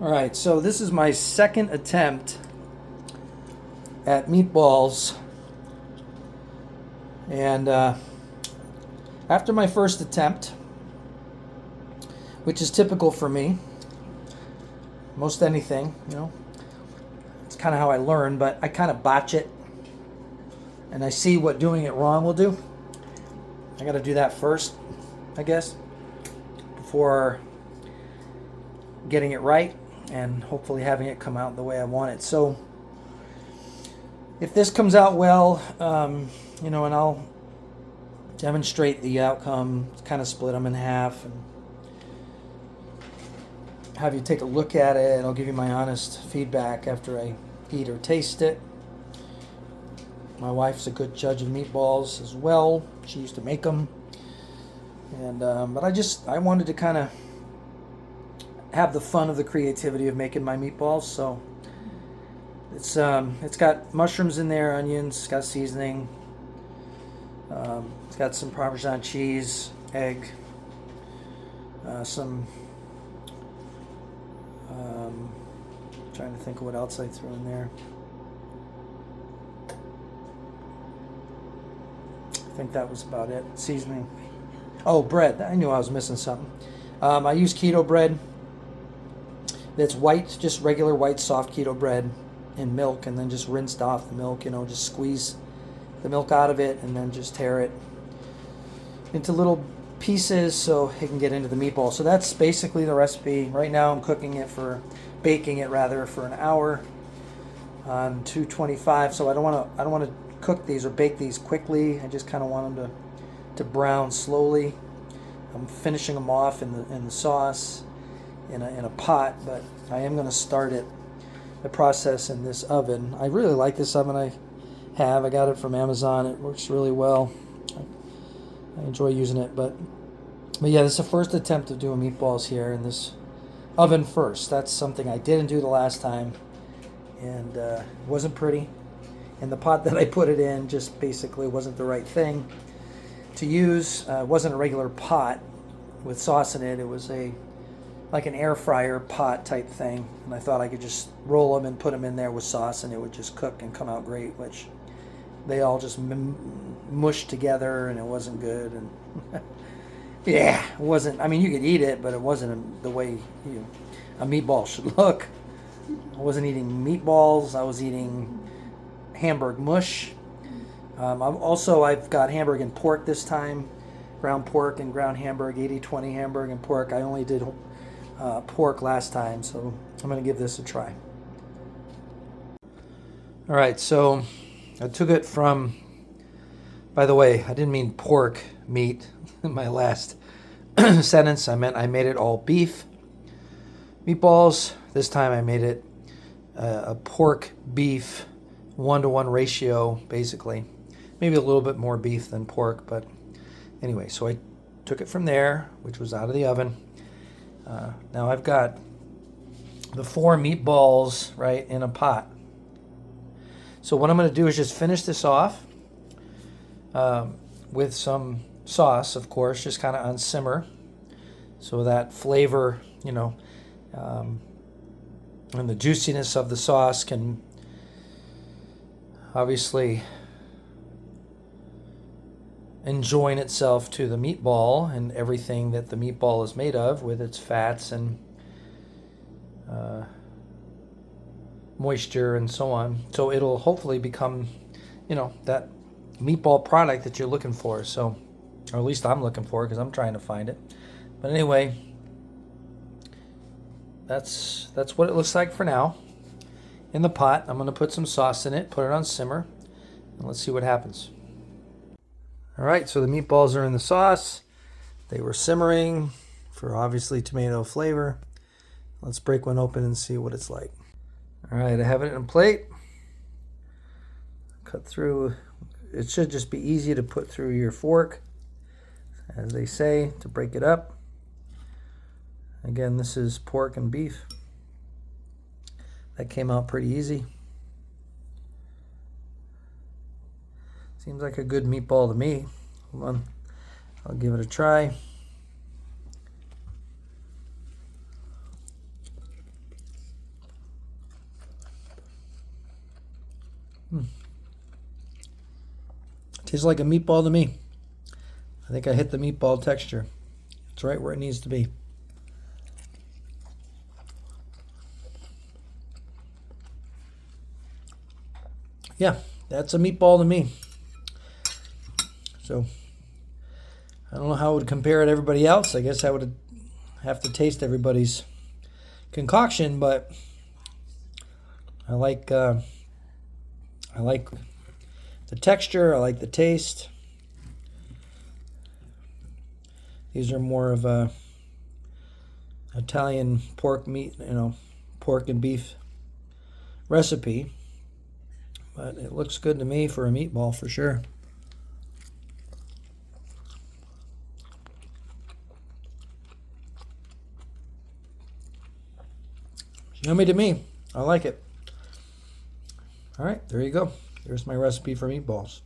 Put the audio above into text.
All right, so this is my second attempt at meatballs, and after my first attempt, which is typical for me, most anything, it's kind of how I learn, but I kind of botch it, and I see what doing it wrong will do. I got to do that first, I guess, before getting it right and hopefully having it come out the way I want it. So if this comes out well, and I'll demonstrate the outcome, kind of split them in half and have you take a look at it, and I'll give you my honest feedback after I eat or taste it. My wife's a good judge of meatballs as well. She used to make them, and but I wanted to kind of have the fun of the creativity of making my meatballs. So it's got mushrooms in there, onions, it's got seasoning, it's got some Parmesan cheese, egg, some trying to think of what else I threw in there. I think that was about it. Seasoning. Oh, bread. I knew I was missing something. I use keto bread. That's white, just regular white soft keto bread in milk, and then just rinsed off the milk, just squeeze the milk out of it and then just tear it into little pieces so it can get into the meatball. So that's basically the recipe. Right now I'm baking it for an hour on 225. So I don't want to cook these or bake these quickly. I just kind of want them to brown slowly. I'm finishing them off in the sauce in a pot, but I am going to start the process in this oven. I really like this oven I got it from Amazon. It works really well. I enjoy using it, but yeah, this is the first attempt of doing meatballs here in this oven first. That's something I didn't do the last time, and it wasn't pretty. And the pot that I put it in just basically wasn't the right thing to use. It wasn't a regular pot with sauce in it. It was like an air fryer pot type thing, and I thought I could just roll them and put them in there with sauce and it would just cook and come out great, which they all just mushed together and it wasn't good. And yeah, it wasn't. I mean, you could eat it, but it wasn't the way a meatball should look. I wasn't eating meatballs. I was eating Hamburg mush. I've got Hamburg and pork this time. Ground pork and ground Hamburg, 80-20 Hamburg and pork. I only did pork last time, so I'm going to give this a try. All right, so I took it from, by the way, I didn't mean pork meat in my last sentence. I meant I made it all beef meatballs. This time I made it a pork beef 1-to-1 ratio, basically. Maybe a little bit more beef than pork, but anyway, so I took it from there, which was out of the oven. Now I've got the 4 meatballs right in a pot. So what I'm going to do is just finish this off with some sauce, of course, just kind of on simmer, so that flavor, and the juiciness of the sauce can obviously enjoin itself to the meatball and everything that the meatball is made of, with its fats and moisture and so on. So it'll hopefully become, that meatball product that you're looking for. So, or at least I'm looking for, because I'm trying to find it. But anyway, that's what it looks like for now. In the pot, I'm going to put some sauce in it, put it on simmer, and let's see what happens. All right, so the meatballs are in the sauce. They were simmering for obviously tomato flavor. Let's break one open and see what it's like. All right, I have it in a plate. Cut through. It should just be easy to put through your fork, as they say, to break it up. Again, this is pork and beef. That came out pretty easy. Seems like a good meatball to me. Hold on, I'll give it a try. Tastes like a meatball to me. I think I hit the meatball texture. It's right where it needs to be. Yeah, that's a meatball to me. So, I don't know how it would compare to everybody else. I guess I would have to taste everybody's concoction, but I like the texture. I like the taste. These are more of a Italian pork meat, pork and beef recipe. But it looks good to me for a meatball for sure. Yummy to me. I like it. All right, there you go. There's my recipe for meatballs.